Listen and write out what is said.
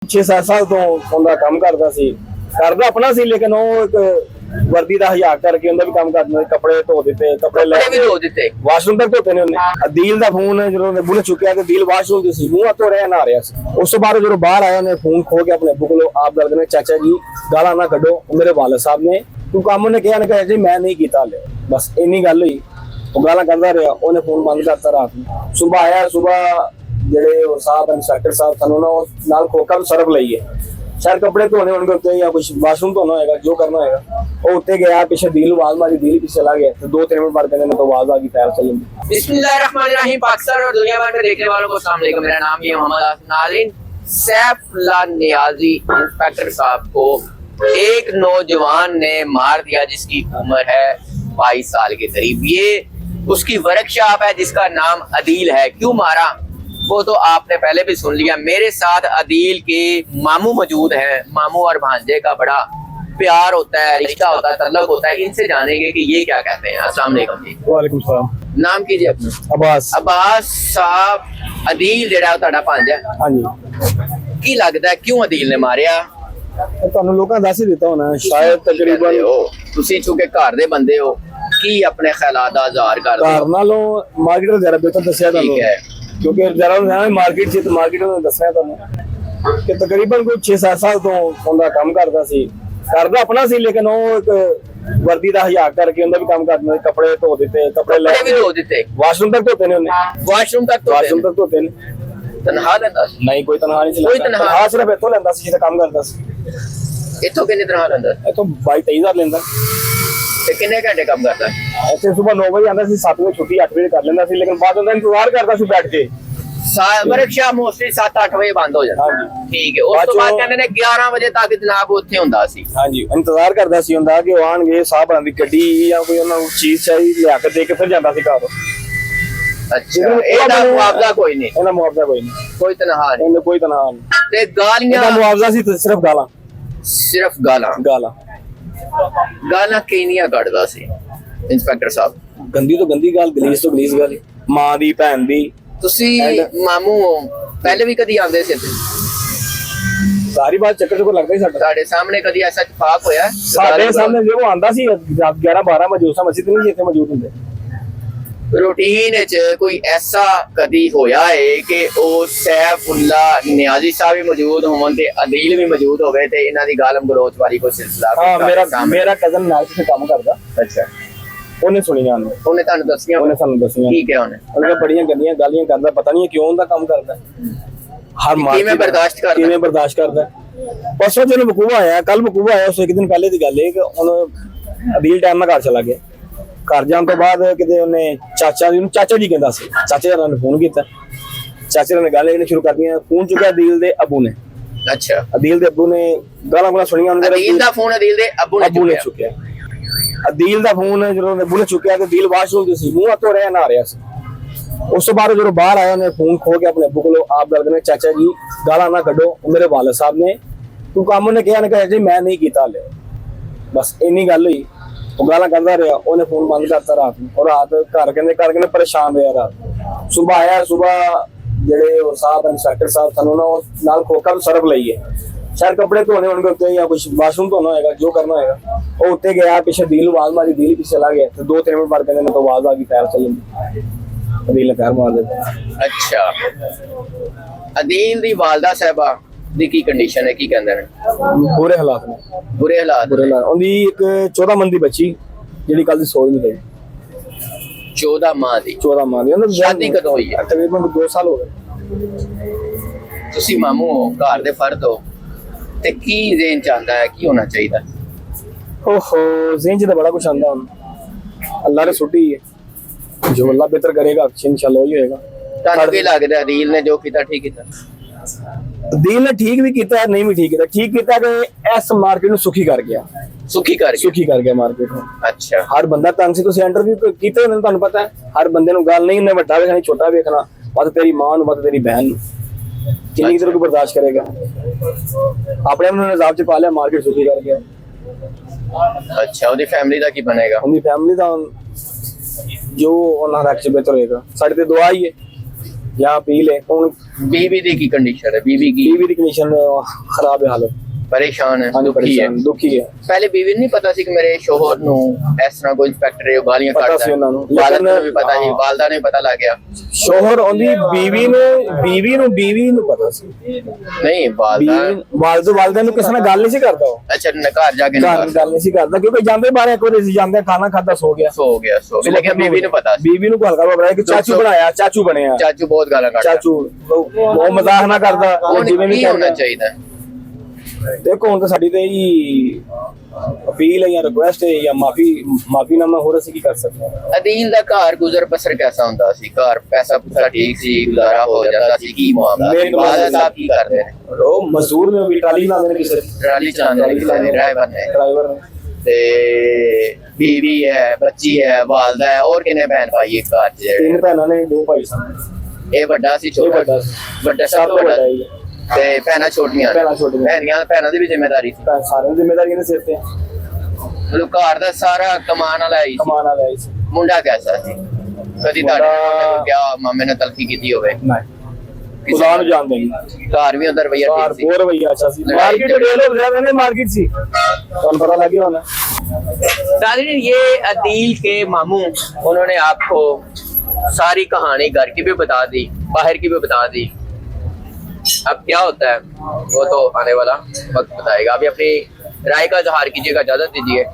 6-7 ਸਾਲ ਤੋਂ ਉਹਦਾ ਕੰਮ ਕਰਦਾ ਸੀ, ਕਰਦਾ ਆਪਣਾ ਸੀ, ਲੇਕਿਨ ਉਹ ਇੱਕ ਵਰਦੀ ਦਾ ਹਜ਼ਾਰ ਕਰਕੇ ਉਹਦਾ ਵੀ ਕੰਮ ਕਰਦਾ, ਕੱਪੜੇ ਧੋ ਦਿੱਤੇ, ਕੱਪੜੇ ਲੈ ਵੀ ਧੋ ਦਿੱਤੇ, ਵਾਸ਼ਰੂਮ ਤੱਕ ਧੋਤੇ ਨੇ ਉਹਨੇ। ਅਦੀਲ ਦਾ ਫੋਨ ਜਦੋਂ ਬੁਲ ਚੁੱਕਿਆ ਤੇ ਅਦੀਲ ਵਾਸ਼ਰੂਮ ਦੀ ਸੀ, ਮੂੰਹ ਹੱਥੋਂ ਰਿਹਾ ਨਾ ਰਿਹਾ ਸੀ। ਉਸ ਤੋਂ ਬਾਅਦ ਜਦੋਂ ਬਾਹਰ ਆਇਆ ਉਹਨੇ ਫੋਨ ਖੋ ਕੇ ਆਪਣੇ ਅੱਬੂ ਕੋਲੋਂ ਆਪ ਗੱਲ ਕਰਨੇ, ਚਾਚਾ ਜੀ ਗਾਲਾਂ ਨਾ ਕੱਢੋ, ਮੇਰੇ ਵਾਲਦ ਸਾਹਿਬ ਨੇ ਤੂੰ ਕੰਮ ਉਹਨੇ ਕਿਹਾ, ਨੇ ਕਿਹਾ ਜੀ ਮੈਂ ਨਹੀਂ ਕੀਤਾ ਹਲੇ, ਬਸ ਇੰਨੀ ਗੱਲ ਹੋਈ। ਉਹ ਗਾਲਾਂ ਕੱਢਦਾ ਰਿਹਾ, ਉਹਨੇ ਫੋਨ ਬੰਦ ਕਰਤਾ ਰਾਤ ਨੂੰ। ਸੁਬਾਹ ਆਇਆ, ਸੁਬਾਹ ਜਿਹੜੇ ਉਹ ਸਾਹਿਬ ਇੰਸਪੈਕਟਰ ਸਾਹਿਬ ਸਾਨੂੰ ਨਾ ਉਹ ਨਾਲ ਖੋਖਾ ਵੀ ਸਰਫ ਲਈ ਹੈ, ਸ਼ਾਇਦ ਕੱਪੜੇ ਧੋਣੇ ਹੋਣਗੇ ਉੱਤੇ ਜਾਂ ਕੁਝ ਵਾਸ਼ਰੂਮ ਧੋਣਾ ਹੋਏਗਾ, ਜੋ ਕਰਨਾ ਹੋਏਗਾ। ਉਹ ਉੱਤੇ ਗਿਆ, ਪਿੱਛੇ दिल ਨੂੰ आवाज मारी, दिल पीछे चला गया, तो 2-3 मिनट बाद कहने में तो आवाज आ गई, पैर चल गई। बिस्मिल्लाहिर्रहमानिर्रहीम। पाकिस्तान और दुनिया भर में देखने वालों को अस्सलाम वालेकुम। मेरा नाम है मोहम्मद आसिफ। नाज़रीन, सैफुल्लाह नियाज़ी इंस्पेक्टर साहब को एक नौजवान ने मार दिया जिसकी उम्र है 22 साल के करीब। ये उसकी वर्कशॉप है जिसका नाम अदील है। क्यों मारा वो तो आपने पहले भी सुन लिया। मेरे साथ अदील के मामू मौजूद हैं। मामू और भांजे का बड़ा प्यार होता है, रिश्ता होता है, तल्लक होता है। इनसे जानेंगे कि ये क्या कहते हैं। अस्सलाम वालेकुम जी। वालेकुम सलाम। नाम कीजिए अपना। अब्बास। अब्बास साहब, अदील ਜਿਹੜਾ ਤੁਹਾਡਾ ਭਾਂਜਾ ਹਾਂਜੀ, ਕੀ ਲੱਗਦਾ ਕਿਉਂ ਅਦੀਲ ਨੇ ਮਾਰਿਆ? ਤੁਹਾਨੂੰ ਲੋਕਾਂ ਦੱਸ ਹੀ ਦਿੱਤਾ ਹੋਣਾ ਸ਼ਾਇਦ ਤਕਰੀਬਨ। ਤੁਸੀਂ ਚੁੱਕੇ ਘਰ ਦੇ ਬੰਦੇ ਹੋ, ਕੀ ਆਪਣੇ ਖਿਆਲਾਤ ਦਾ ਇਜ਼ਹਾਰ ਕਰਦੇ ਘਰ ਨਾਲੋਂ ਮਾਰਕੀਟ ਦਾ ਜ਼ਿਆਦਾ ਬਿਹਤਰ ਦੱਸਿਆ ਤੁਹਾਨੂੰ। ਠੀਕ ਹੈ, ਕਿਉਂਕਿ ਜਰਾ ਮਾਰਕੀਟ ਚ ਮਾਰਕੀਟ ਨੂੰ ਦੱਸਿਆ ਤੁਹਾਨੂੰ ਕਿ ਤਕਰੀਬਨ ਕੋਈ 6-7 ਸਾਲ ਤੋਂ ਉਹਦਾ ਕੰਮ ਕਰਦਾ ਸੀ, ਕਰਦਾ ਆਪਣਾ ਸੀ, ਲੇਕਿਨ ਉਹ ਇੱਕ ਵਰਦੀ ਦਾ ਹਜ਼ਾਰ ਕਰਕੇ ਉਹਦਾ ਵੀ ਕੰਮ ਕਰਦਾ, ਕੱਪੜੇ ਧੋ ਦਿੱਤੇ, ਕੱਪੜੇ ਲੈ ਵੀ ਧੋ ਦਿੱਤੇ, ਵਾਸ਼ਰੂਮ ਤੱਕ ਧੋਤੇ ਨੇ ਉਹਨੇ, ਵਾਸ਼ਰੂਮ ਤੱਕ ਧੋਤੇ ਨੇ। ਤਨਖਾਹ ਲੈਂਦਾ ਸੀ? ਨਹੀਂ, ਕੋਈ ਤਨਖਾਹ ਨਹੀਂ ਸੀ, ਕੋਈ ਤਨਖਾਹ ਸਿਰਫ ਇੱਥੋਂ ਲੈਂਦਾ ਸੀ ਜਿੱਥੇ ਕੰਮ ਕਰਦਾ ਸੀ। ਇੱਥੋਂ ਕਿੰਨੀ ਤਨਖਾਹ ਲੈਂਦਾ? ਇੱਥੋਂ 22-23 ਹਜ਼ਾਰ ਲੈਂਦਾ। ਤੇ ਕਿੰਨੇ ਘੰਟੇ ਕੰਮ ਕਰਦਾ? ਇੱਥੇ ਸਵੇਰ 9 ਵਜੇ ਆਉਂਦਾ ਸੀ, 7 ਵਜੇ ਛੁੱਟੀ, 8 ਵਜੇ ਕਰ ਲੈਂਦਾ ਸੀ, ਲੇਕਿਨ ਬਾਅਦ ਉਹਦਾ ਇੰਤਜ਼ਾਰ ਕਰਦਾ ਸੀ ਬੈਠ ਕੇ। वर्कशॉप मोस्टली 7-8 ਵਜੇ ਬੰਦ ਹੋ ਜਾਂਦਾ। ਹਾਂਜੀ, ਠੀਕ ਹੈ। ਉਸ ਤੋਂ ਬਾਅਦ ਕਹਿੰਦੇ ਨੇ 11 ਵਜੇ ਤੱਕ ਜਨਾਬ ਉੱਥੇ ਹੁੰਦਾ ਸੀ। ਹਾਂਜੀ, ਇੰਤਜ਼ਾਰ ਕਰਦਾ ਸੀ ਹੁੰਦਾ ਕਿ ਉਹ ਆਣਗੇ, ਸਾਹਿਬਾਂ ਦੀ ਗੱਡੀ ਜਾਂ ਕੋਈ ਉਹਨਾਂ ਨੂੰ ਚੀਜ਼ ਚਾਹੀਦੀ ਲਿਆ ਕੇ ਦੇ ਕੇ ਫਿਰ ਜਾਂਦਾ ਸੀ ਘਰ। ਅੱਛਾ, ਇਹਦਾ ਮੁਆਵਜ਼ਾ ਕੋਈ ਨਹੀਂ? ਇਹਦਾ ਮੁਆਵਜ਼ਾ ਕੋਈ ਨਹੀਂ, ਕੋਈ ਤਨਖਾਹ ਨਹੀਂ, ਇਹਨੂੰ ਕੋਈ ਤਨਖਾਹ ਨਹੀਂ। ਤੇ ਗਾਲੀਆਂ? ਇਹਦਾ ਮੁਆਵਜ਼ਾ ਸੀ ਸਿਰਫ ਗਾਲਾਂ। ਸਿਰਫ ਗਾਲਾਂ? ਗਾਲਾਂ ਕਿੰਨੀਆਂ ਕੱਢਦਾ ਸੀ ਇੰਸਪੈਕਟਰ ਸਾਹਿਬ? ਗੰਦੀ ਤੋਂ ਗੰਦੀ ਗੱਲ, ਗਲੀਜ਼ ਤੋਂ ਗਲੀਜ਼ ਗੱਲ, ਮਾਂ ਦੀ, ਭੈਣ ਦੀ। ਤੁਸੀਂ ਮਾਮੂ ਪਹਿਲੇ ਵੀ ਕਦੀ ਆਉਂਦੇ ਸੀ? ਸਾਰੀ ਬਾਤ ਚੱਕਰ ਚੁੱਕਰ ਲੱਗਦਾ ਹੀ ਸਾਡਾ। ਤੁਹਾਡੇ ਸਾਹਮਣੇ ਕਦੀ ਐਸਾ ਇਤਫਾਕ ਹੋਇਆ? ਸਾਡੇ ਸਾਹਮਣੇ ਜੇ ਉਹ ਆਂਦਾ ਸੀ 11-12 ਵਜੇ, ਉਸ ਸਮੇਂ ਅਸੀਂ ਤੇ ਨਹੀਂ ਇੱਥੇ ਮੌਜੂਦ ਹੁੰਦੇ। रूटीन कोई ऐसा कदी होया है कि ਉਹ सैफुल्लाह नियाज़ी साहब भी मौजूद होवन ते अदील भी मौजूद होवे ते इन्हां दी गालम गलोच वाली कोई सिलसिला? हाँ, मेरा कजन नाल से काम करदा। अच्छा, ਉਹਨੇ ਸੁਣੀਆਂ ਨੇ, ਉਹਨੇ ਤੁਹਾਨੂੰ ਦੱਸੀਆਂ? ਉਹਨੇ ਸਾਨੂੰ ਦੱਸੀਆਂ। ਠੀਕ ਹੈ। ਉਹਨੇ ਬੜੀਆਂ ਗੰਦੀਆਂ ਗਾਲੀਆਂ ਕਰਦਾ, ਪਤਾ ਨਹੀਂ ਕਿਉਂ ਉਹਦਾ ਕੰਮ ਕਰਦਾ। ਹਰ ਮਾਰ ਕਿਵੇਂ ਬਰਦਾਸ਼ਤ ਕਰਦਾ? ਪਰਸੋਂ ਜਦੋਂ ਵਕੂਆ ਆਇਆ, ਕੱਲ ਵਕੂਆ ਆਇਆ, ਉਸ ਇੱਕ ਦਿਨ ਪਹਿਲੇ ਦੀ ਗੱਲ ਹੈ ਕਿ ਹੁਣ ਅਦੀਲ ਟਾਈਮ ਨਾਲ ਘਰ ਚਲਾ ਗਿਆ। ਘਰ ਜਾਣ ਤੋਂ ਬਾਅਦ ਕਿਤੇ ਉਹਨੇ ਚਾਚਾ ਜੀ ਕਹਿੰਦਾ ਸੀ, ਚਾਚੇ ਨੇ ਫੋਨ ਕੀਤਾ, ਚਾਚੇ ਨੇ ਗਾਲਾਂ ਸ਼ੁਰੂ ਕਰਤੀਆਂ। ਫੋਨ ਚੁੱਕਿਆ ਅਦੀਲ ਦੇ ਅੱਬੂ ਨੇ। ਅੱਛਾ, ਅਦੀਲ ਦੇ ਅੱਬੂ ਨੇ ਗਾਲਾਂ ਸੁਣੀਆਂ। ਅਦੀਲ ਦਾ ਫੋਨ ਅਦੀਲ ਦੇ ਅੱਬੂ ਨੇ ਚੁੱਕਿਆ। ਅਦੀਲ ਦਾ ਫੋਨ ਜਦੋਂ ਅੱਬੂ ਨੇ ਚੁੱਕਿਆ ਤੇ ਅਦੀਲ ਵਾਸ਼ਰੂਮ ਦੀ ਸੀ, ਮੂੰਹ ਹੱਥੋਂ ਰਿਹਾ ਨਾ ਰਿਹਾ ਸੀ। ਉਸ ਤੋਂ ਬਾਅਦ ਜਦੋਂ ਬਾਹਰ ਆਇਆ ਉਹਨੇ ਫੋਨ ਖੋ ਕੇ ਆਪਣੇ ਅੱਬੂ ਕੋਲੋਂ ਆਪ ਗੱਲ ਕਰਨੇ, ਚਾਚਾ ਜੀ ਗਾਲਾਂ ਨਾ ਕੱਢੋ, ਮੇਰੇ ਵਾਲਦ ਸਾਹਿਬ ਨੇ ਤੂੰ ਕੰਮ ਉਹਨੇ ਕਿਹਾ, ਨੇ ਕਿਹਾ ਜੀ ਮੈਂ ਨਹੀਂ ਕੀਤਾ ਹਲੇ, ਬਸ ਇੰਨੀ ਗੱਲ ਹੋਈ। ਉਹ ਗਾਲਾਂ ਕੱਢਦਾ ਰਿਹਾ, ਉਹਨੇ ਫੋਨ ਬੰਦ ਕਰਤਾ ਰਾਤ ਨੂੰ। ਔਰ ਰਾਤ ਘਰ ਕਹਿੰਦੇ ਪਰੇਸ਼ਾਨ ਰਿਹਾ ਰਾਤ। ਸੁਬਾਹ ਆਇਆ, ਸੁਬਾਹ ਜਿਹੜੇ ਉਹ ਸਾਹਿਬ ਇੰਸਪੈਕਟਰ ਸਾਹਿਬ ਸਾਨੂੰ ਨਾ ਉਹ ਨਾਲ ਖੋਖਾ ਵੀ ਸਰਫ ਲਈ ਹੈ, ਸ਼ਾਇਦ ਕੱਪੜੇ ਧੋਣੇ ਹੋਣਗੇ ਉੱਤੇ ਜਾਂ ਕੁਝ ਵਾਸ਼ਰੂਮ ਧੋਣਾ ਹੋਏਗਾ, ਜੋ ਕਰਨਾ ਹੋਏਗਾ। ਉਹ ਉੱਤੇ ਗਿਆ, ਪਿੱਛੇ ਦਿਲ ਨੂੰ ਆਵਾਜ਼ ਮਾਰੀ, ਦਿਲ ਪਿੱਛੇ ਚਲਾ ਗਿਆ, ਤੇ 2-3 ਮਿੰਟ ਬਾਅਦ ਕਹਿੰਦੇ ਨੇ ਤਾਂ ਆਵਾਜ਼ ਆ ਗਈ, ਪੈਰ ਚੱਲ ਗਈ, ਅਦੀਲ ਨੇ ਪੈਰ ਮਾਰ ਦਿੱਤਾ। ਅੱਛਾ, ਅਦੀਲ ਦੀ ਵਾਲਦਾ ਸਾਹਿਬਾ ਦੀ ਕੀ ਕੰਡੀਸ਼ਨ ਹੈ, ਕੀ ਕਹਿੰਦੇ ਨੇ? ਬੁਰੇ ਹਾਲਾਤ ਨੇ। ਬੁਰੇ ਹਾਲਾਤ? ਉਹਦੀ ਇੱਕ 14 ਮੰਥ ਦੀ ਬੱਚੀ ਜਿਹੜੀ ਕੱਲ ਦੀ ਸੋਚ ਨਹੀਂ ਗਈ। 14 ਮਾਹ ਦੀ? 14 ਮਾਹ ਦੀ। ਸ਼ਾਦੀ ਕਦੋਂ ਹੋਈ ਹੈ? ਤਕਰੀਬਨ 2 ਸਾਲ ਹੋ ਗਏ। ਤੁਸੀਂ ਮਾਮੂ ਹੋ, ਘਰ ਦੇ ਫਰਦ ਹੋ, ਤੇ ਕੀ ਜ਼ੇਨ ਚਾਹੁੰਦਾ ਹੈ, ਕੀ ਹੋਣਾ ਚਾਹੀਦਾ? ਓਹੋ, ਜ਼ੇਨ ਚ ਤਾਂ ਬੜਾ ਕੁਛ ਆਂਦਾ ਹੁਣ, ਅੱਲਾਹ ਨੇ ਸੁੱਟੀ ਹੈ, ਜੋ ਅੱਲਾਹ ਬਿਹਤਰ ਕਰੇਗਾ इंशाल्लाह वही होएगा। ਤੁਹਾਨੂੰ ਕੀ ਲੱਗਦਾ ਅਦੀਲ ਨੇ ਜੋ ਕੀਤਾ ਠੀਕ ਕੀਤਾ? ਅਦੀਲ ਨੇ ਠੀਕ ਵੀ ਕੀਤਾ, ਨਹੀਂ ਵੀ ਠੀਕ ਕੀਤਾ। ਠੀਕ ਕੀਤਾ ਕਿ ਇਸ ਮਾਰਕੀਟ ਨੂੰ ਸੁਖੀ ਕਰ ਗਿਆ। ਸੁਖੀ ਕਰ ਗਿਆ ਮਾਰਕੀਟ ਨੂੰ। ਅੱਛਾ, ਹਰ ਬੰਦਾ ਤੰਗ ਸੀ। ਤੁਸੀਂ ਇੰਟਰਵਿਊ ਕੀਤੇ ਹੋਣੇ, ਤੁਹਾਨੂੰ ਪਤਾ ਹੈ ਹਰ ਬੰਦੇ ਨੂੰ ਗੱਲ ਨਹੀਂ, ਉਹਨੇ ਵੱਡਾ ਵੇਖਣਾ, ਛੋਟਾ ਵੇਖਣਾ, ਮਤ ਤੇਰੀ ਮਾਂ ਨੂੰ, ਮਤ ਤੇਰੀ ਬਹਿਨ ਨੂੰ, ਕਿੰਨੀ ਦੇਰ ਕੋਈ ਬਰਦਾਸ਼ਤ ਕਰੇਗਾ। ਆਪਣੇ ਆਪ ਨੂੰ ਨਿਜ਼ਾਮ ਚ ਪਾ ਲਿਆ, ਮਾਰਕੀਟ ਸੁਖੀ ਕਰ ਗਿਆ। ਅੱਛਾ, ਉਹਦੀ ਫੈਮਿਲੀ ਦਾ ਕੀ ਬਣੇਗਾ? ਉਹਦੀ ਫੈਮਿਲੀ ਦਾ ਜੋ ਉਹਨਾਂ ਰੱਖ ਚ ਬਿਹਤਰ ਹੋਏਗਾ। ਸਾਡੇ ਤੇ ਦੁਆ ਹੀ ਹੈ ਜਾਂ ਅਪੀਲ ਹੈ ਹੁਣ बीबी दी की कंडीशन है, बीबी की बीवी ਦੀ ਕੰਡੀਸ਼ਨ ਖਰਾਬ ਹੈ ਹਾਲਤ परेशान है, ਹਾਂਜੀ दुखी है। ਪਰੇਸ਼ਾਨ ਦੁਖੀ ਹੈ पहले बीवी ਨੂੰ नहीं पता ਸੀ कि मेरे शोहर ਨੂੰ ਇਸ ਤਰ੍ਹਾਂ ਕੋਈ ਇੰਸਪੈਕਟਰ ਹੈ ਗਾਲੀਆਂ ਪਤਾ ਕੱਢਦਾ ਸੀ ਹੈ। ਉਹਨਾਂ ਨੂੰ, ਵਾਲਿਦ ਲੇਕਿਨ ਨੂੰ ਵੀ ਪਤਾ ਸੀ, ਵਾਲਦਾ ਨੂੰ ਵੀ ਪਤਾ ਲੱਗ ਗਿਆ। ਸ਼ੋਹਰ ਉਹਦੀ ਬੀਵੀ ਨੂੰ ਪਤਾ ਸੀ ਨਹੀਂ ਵਾਲਦਾ ਵਾਲਦਾ ਨੂੰ ਕਿਸੇ ਨਾਲ ਗੱਲ ਨਹੀਂ ਸੀ ਕਰਦਾ ਉਹ ਅੱਛਾ ਘਰ ਜਾ ਕੇ ਘਰ ਗੱਲ ਨਹੀਂ ਸੀ ਕਰਦਾ ਕਿਉਂਕਿ ਜਾਂਦੇ ਬਾਰੇ ਇੱਕ ਵਾਰੀ ਸੀ ਜਾਂਦੇ ਖਾਣਾ ਖਾਦਾ ਸੋ ਗਿਆ ਸੋ ਗਿਆ ਲੇਕਿਨ ਬੀਵੀ ਨੂੰ ਪਤਾ ਸੀ। ਬੀਵੀ ਨੂੰ ਹਲਕਾ ਬਣਾਇਆ ਕਿ ਚਾਚੂ ਬਣਾਇਆ ਚਾਚੂ ਬਣਿਆ ਚਾਚੂ ਬਹੁਤ ਗਾਲਾਂ ਕੱਢਦਾ। ਚਾਚੂ ਉਹ ਮਜ਼ਾਕ ਨਾ ਕਰਦਾ ਉਹ ਹੁਣ ਜਿਵੇਂ ਵੀ ਕੀ ਹੋਣਾ ਕਰਦਾ ਚਾਹੀਦਾ? ਦੇਖੋ ਹੁਣ ਤਾਂ ਸਾਡੀ ਤੇ ਹੀ ਅਪੀਲ ਹੈ ਜਾਂ ਰਿਕੁਐਸਟ ਹੈ ਜਾਂ ਮਾਫੀਨਾਮਾ ਹੋਰ ਅਸੀਂ ਕੀ ਕਰ ਸਕਦੇ ਹਾਂ। ਅਦੀਲ ਦਾ ਘਰ ਗੁਜ਼ਰ ਬਸਰ ਕੈਸਾ ਹੁੰਦਾ ਸੀ? ਘਰ ਪੈਸਾ ਪੂਸਾ ਠੀਕ ਸੀ, ਗੁਜ਼ਾਰਾ ਹੋ ਜਾਂਦਾ ਸੀ, ਕੀ ਮਾਮਲਾ ਸੀ? ਵਾਲਿਦ ਸਾਹਿਬ ਕੀ ਕਰਦੇ ਨੇ? ਉਹ ਮਜ਼ਦੂਰ ਨੇ ਵੀ ਟਰਾਲੀ ਬਣਾਉਂਦੇ ਨੇ ਕਿਸੇ ਟਰਾਲੀ ਚਲਾਉਂਦੇ ਨੇ, ਕਿਸੇ ਦੇ ਡਰਾਈਵਰ ਨੇ, ਡਰਾਈਵਰ ਨੇ ਤੇ बीवी है, बच्ची है, वालदा है, और कितने बहन भाई एक घर च जेह्ड़े? 3 ਭੈਣਾਂ ਨੇ 2 ਭਾਈ ਸਨ ਇਹ ਵੱਡਾ ਸੀ ਇਹ ਛੋਟਾ ਵੱਡਾ ਸੀ ਵੱਡਾ ਸਭ ਤੋਂ ਵੱਡਾ ਹੀ ਹੈ। ਤੇ ਭੈਣਾਂ ਛੋਟੀਆਂ ਭੈਣਾਂ ਛੋਟੀਆਂ ਭੈਣਾਂ ਦੀ ਵੀ ਜ਼ਿੰਮੇਵਾਰੀ ਸੀ। ਸਾਰਿਆਂ ਦੀ ਜ਼ਿੰਮੇਵਾਰੀ ਇਹਦੇ ਸਿਰ ਤੇ ਹੈ। ਮਤਲਬ ਘਰ ਦਾ ਸਾਰਾ ਕਮਾਉਣ ਵਾਲਾ ਹੀ ਸੀ। ਕਮਾਉਣ ਵਾਲਾ ਹੀ ਸੀ ਮੁੰਡਾ ਕੈਸਾ ਸੀ? ਕਦੀ ਤੁਹਾਡੇ ਨਾਲ ਕਿਹਾ ਮਾਮੇ ਨੇ ਤਲਖੀ ਕੀਤੀ ਹੋਵੇ? ਨਹੀਂ ਖੁਦਾ ਨੂੰ ਜਾਣਦੇ ਨਹੀਂ ਘਰ ਵੀ ਅੰਦਰ ਰਵਈਆ ਬਾਹਰ ਠੀਕ ਸੀ। ਬਹੁਤ ਰਵਈਆ ਅੱਛਾ ਸੀ ਮਾਰਕੀਟ ਦੇ ਲੋਕ ਜ਼ਿਆਦਾ ਨੇ ਮਾਰਕੀਟ ਸੀ ਤੁਹਾਨੂੰ ਪਤਾ ਲੱਗ ਗਿਆ ਹੋਣਾ। नाज़रीन, ये अदील के मामू उन्होंने आपको सारी कहानी घर की भी बता दी, बाहर की भी बता दी। अब क्या होता है वो तो आने वाला वक्त बताएगा। अभी अपनी राय का इजहार कीजिएगा, इजाजत दीजिए।